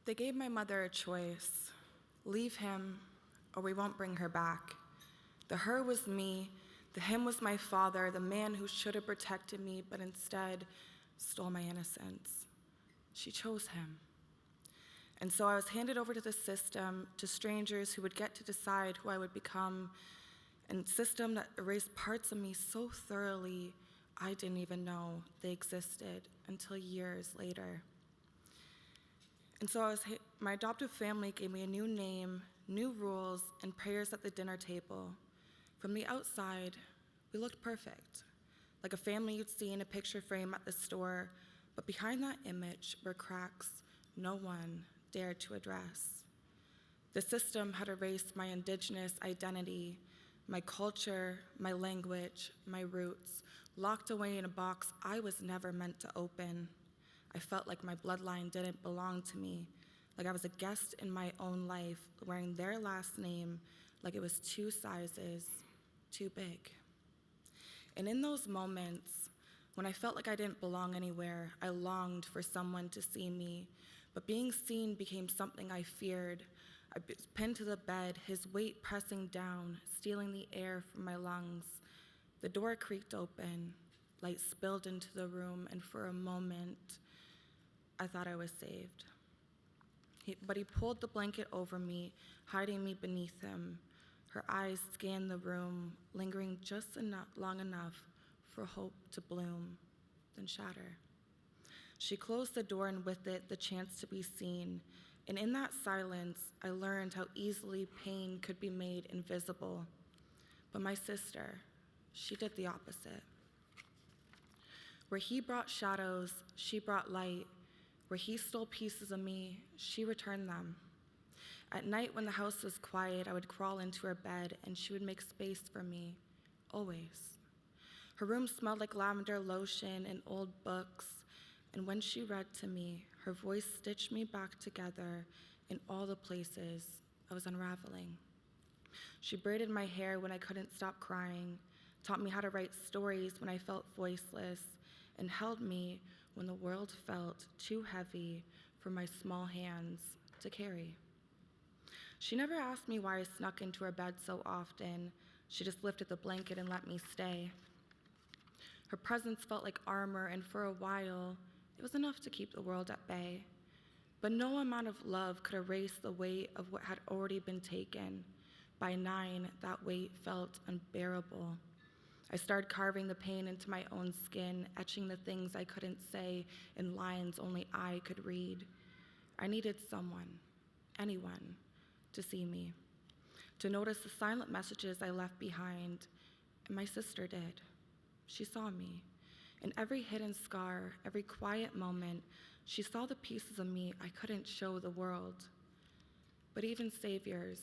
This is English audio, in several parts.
They gave my mother a choice: leave him, or we won't bring her back. The her was me, the him was my father, the man who should have protected me, but instead stole my innocence. She chose him. And so I was handed over to the system, to strangers who would get to decide who I would become, and a system that erased parts of me so thoroughly I didn't even know they existed until years later. And so my adoptive family gave me a new name, new rules, and prayers at the dinner table. From the outside, we looked perfect, like a family you'd see in a picture frame at the store, but behind that image were cracks no one dared to address. The system had erased my indigenous identity, my culture, my language, my roots, locked away in a box I was never meant to open. I felt like my bloodline didn't belong to me, like I was a guest in my own life, wearing their last name like it was 2 sizes too big. And in those moments, when I felt like I didn't belong anywhere, I longed for someone to see me, but being seen became something I feared. I was pinned to the bed, his weight pressing down, stealing the air from my lungs. The door creaked open, light spilled into the room, and for a moment, I thought I was saved. But he pulled the blanket over me, hiding me beneath him. Her eyes scanned the room, lingering just long enough for hope to bloom, then shatter. She closed the door, and with it, the chance to be seen. And in that silence, I learned how easily pain could be made invisible. But my sister, she did the opposite. Where he brought shadows, she brought light. Where he stole pieces of me, she returned them. At night when the house was quiet, I would crawl into her bed and she would make space for me, always. Her room smelled like lavender lotion and old books, and when she read to me, her voice stitched me back together in all the places I was unraveling. She braided my hair when I couldn't stop crying, taught me how to write stories when I felt voiceless, and held me when the world felt too heavy for my small hands to carry. She never asked me why I snuck into her bed so often. She just lifted the blanket and let me stay. Her presence felt like armor, and for a while, it was enough to keep the world at bay. But no amount of love could erase the weight of what had already been taken. By 9, that weight felt unbearable. I started carving the pain into my own skin, etching the things I couldn't say in lines only I could read. I needed someone, anyone, to see me, to notice the silent messages I left behind, and my sister did. She saw me. In every hidden scar, every quiet moment, she saw the pieces of me I couldn't show the world. But even saviors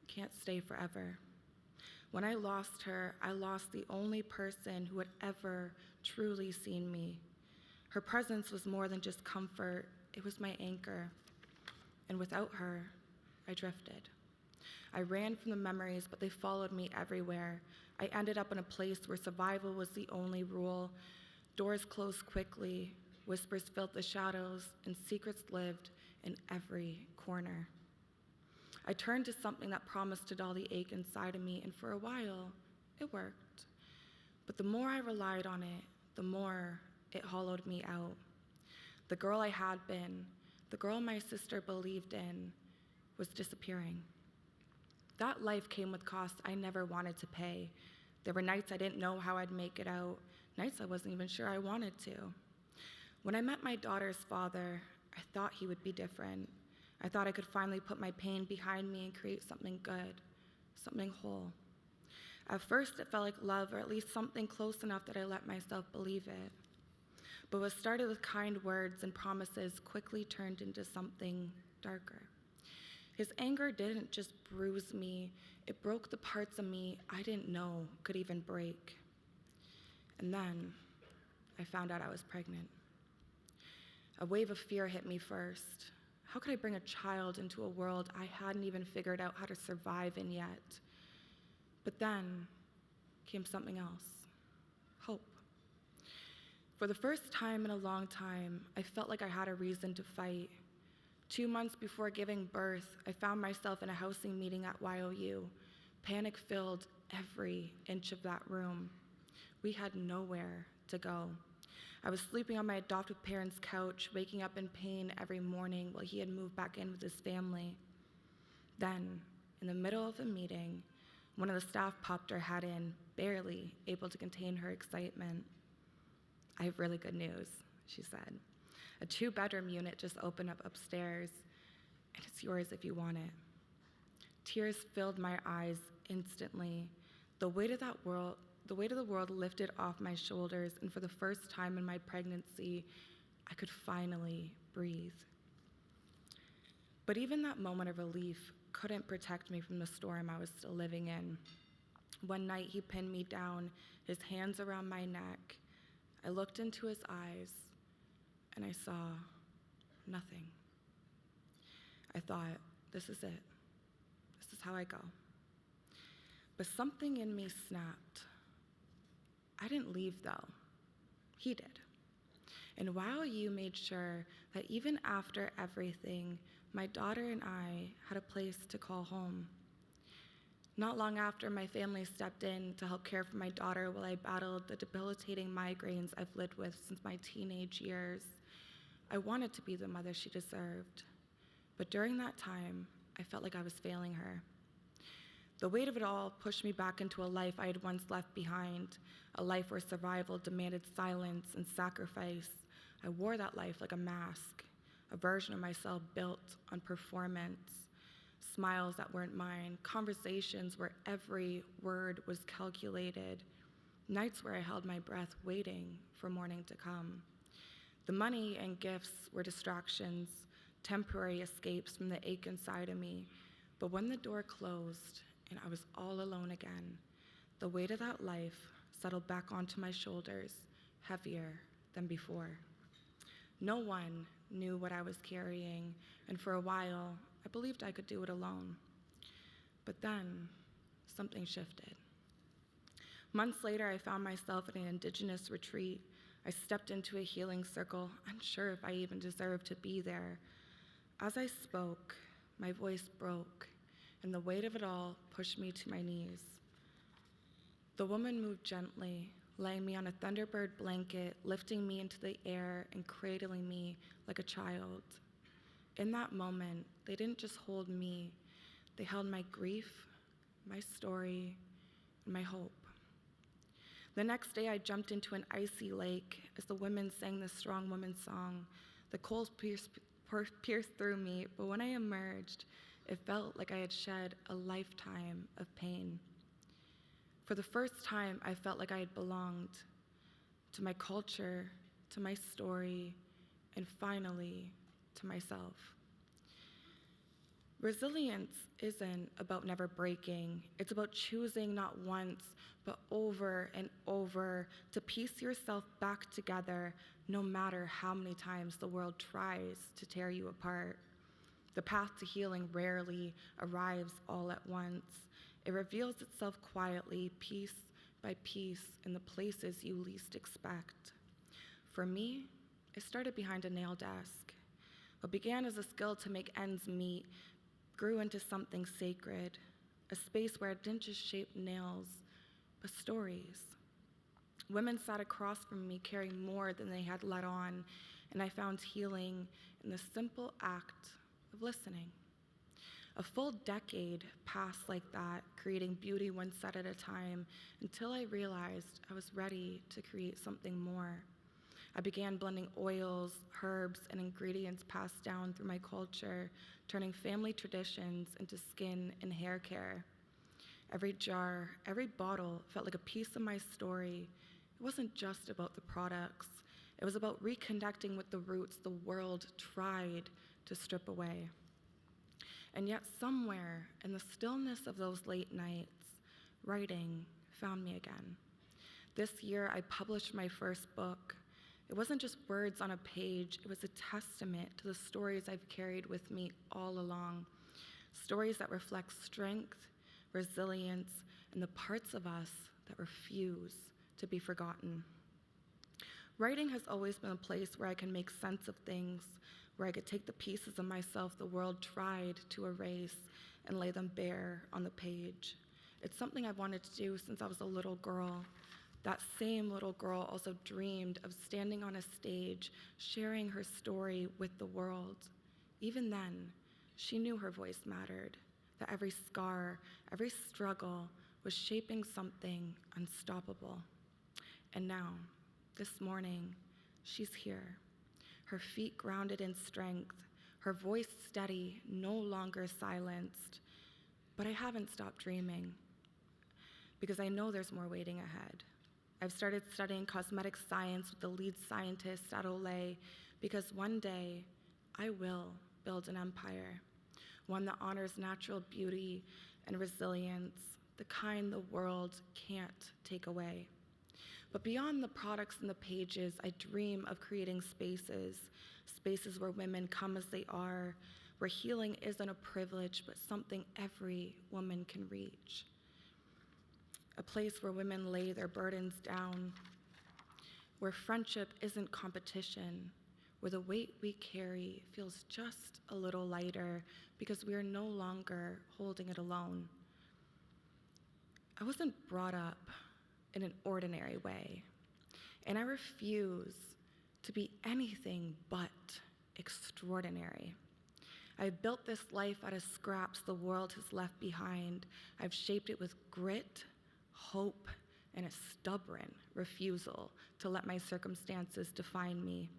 can't stay forever. When I lost her, I lost the only person who had ever truly seen me. Her presence was more than just comfort, it was my anchor. And without her, I drifted. I ran from the memories, but they followed me everywhere. I ended up in a place where survival was the only rule. Doors closed quickly, whispers filled the shadows, and secrets lived in every corner. I turned to something that promised to dull the ache inside of me, and for a while, it worked. But the more I relied on it, the more it hollowed me out. The girl I had been, the girl my sister believed in, was disappearing. That life came with costs I never wanted to pay. There were nights I didn't know how I'd make it out, nights I wasn't even sure I wanted to. When I met my daughter's father, I thought he would be different. I thought I could finally put my pain behind me and create something good, something whole. At first, it felt like love, or at least something close enough that I let myself believe it. But what started with kind words and promises quickly turned into something darker. His anger didn't just bruise me, it broke the parts of me I didn't know could even break. And then I found out I was pregnant. A wave of fear hit me first. How could I bring a child into a world I hadn't even figured out how to survive in yet? But then came something else, hope. For the first time in a long time, I felt like I had a reason to fight, 2 months before giving birth, I found myself in a housing meeting at YOU. Panic filled every inch of that room. We had nowhere to go. I was sleeping on my adoptive parents' couch, waking up in pain every morning while he had moved back in with his family. Then, in the middle of the meeting, one of the staff popped her head in, barely able to contain her excitement. "I have really good news," she said. "A 2-bedroom unit just opened up upstairs, and it's yours if you want it." Tears filled my eyes instantly. The weight of the world lifted off my shoulders, and for the first time in my pregnancy, I could finally breathe. But even that moment of relief couldn't protect me from the storm I was still living in. One night, he pinned me down, his hands around my neck. I looked into his eyes, and I saw nothing. I thought, this is it. This is how I go. But something in me snapped. I didn't leave, though. He did. And while you made sure that even after everything, my daughter and I had a place to call home. Not long after, my family stepped in to help care for my daughter while I battled the debilitating migraines I've lived with since my teenage years. I wanted to be the mother she deserved. But during that time, I felt like I was failing her. The weight of it all pushed me back into a life I had once left behind, a life where survival demanded silence and sacrifice. I wore that life like a mask, a version of myself built on performance, smiles that weren't mine, conversations where every word was calculated, nights where I held my breath waiting for morning to come. The money and gifts were distractions, temporary escapes from the ache inside of me. But when the door closed and I was all alone again, the weight of that life settled back onto my shoulders, heavier than before. No one knew what I was carrying, and for a while, I believed I could do it alone. But then, something shifted. Months later, I found myself at an Indigenous retreat. I stepped into a healing circle, unsure if I even deserved to be there. As I spoke, my voice broke, and the weight of it all pushed me to my knees. The woman moved gently, laying me on a Thunderbird blanket, lifting me into the air and cradling me like a child. In that moment, they didn't just hold me, they held my grief, my story, and my hope. The next day, I jumped into an icy lake as the women sang the Strong Woman song. The cold pierced through me, but when I emerged, it felt like I had shed a lifetime of pain. For the first time, I felt like I had belonged to my culture, to my story, and finally, to myself. Resilience isn't about never breaking. It's about choosing not once, but over and over to piece yourself back together, no matter how many times the world tries to tear you apart. The path to healing rarely arrives all at once. It reveals itself quietly, piece by piece, in the places you least expect. For me, it started behind a nail desk. What began as a skill to make ends meet grew into something sacred, a space where I didn't just shape nails, but stories. Women sat across from me carrying more than they had let on, and I found healing in the simple act of listening. A full decade passed like that, creating beauty one set at a time, until I realized I was ready to create something more. I began blending oils, herbs, and ingredients passed down through my culture, turning family traditions into skin and hair care. Every jar, every bottle felt like a piece of my story. It wasn't just about the products. It was about reconnecting with the roots the world tried to strip away. And yet somewhere in the stillness of those late nights, writing found me again. This year, I published my first book. It wasn't just words on a page, it was a testament to the stories I've carried with me all along. Stories that reflect strength, resilience, and the parts of us that refuse to be forgotten. Writing has always been a place where I can make sense of things, where I could take the pieces of myself the world tried to erase and lay them bare on the page. It's something I've wanted to do since I was a little girl. That same little girl also dreamed of standing on a stage, sharing her story with the world. Even then, she knew her voice mattered, that every scar, every struggle was shaping something unstoppable. And now, this morning, she's here, her feet grounded in strength, her voice steady, no longer silenced. But I haven't stopped dreaming, because I know there's more waiting ahead. I've started studying cosmetic science with the lead scientist at Olay, because one day I will build an empire, one that honors natural beauty and resilience, the kind the world can't take away. But beyond the products and the pages, I dream of creating spaces where women come as they are, where healing isn't a privilege, but something every woman can reach. A place where women lay their burdens down, where friendship isn't competition, where the weight we carry feels just a little lighter because we are no longer holding it alone. I wasn't brought up in an ordinary way, and I refuse to be anything but extraordinary. I've built this life out of scraps the world has left behind. I've shaped it with grit, hope, and a stubborn refusal to let my circumstances define me.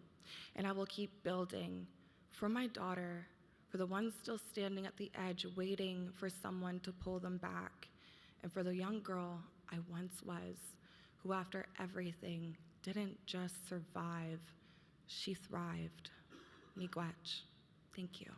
And I will keep building for my daughter, for the ones still standing at the edge waiting for someone to pull them back, and for the young girl I once was, who after everything didn't just survive, she thrived. Miigwech. Thank you.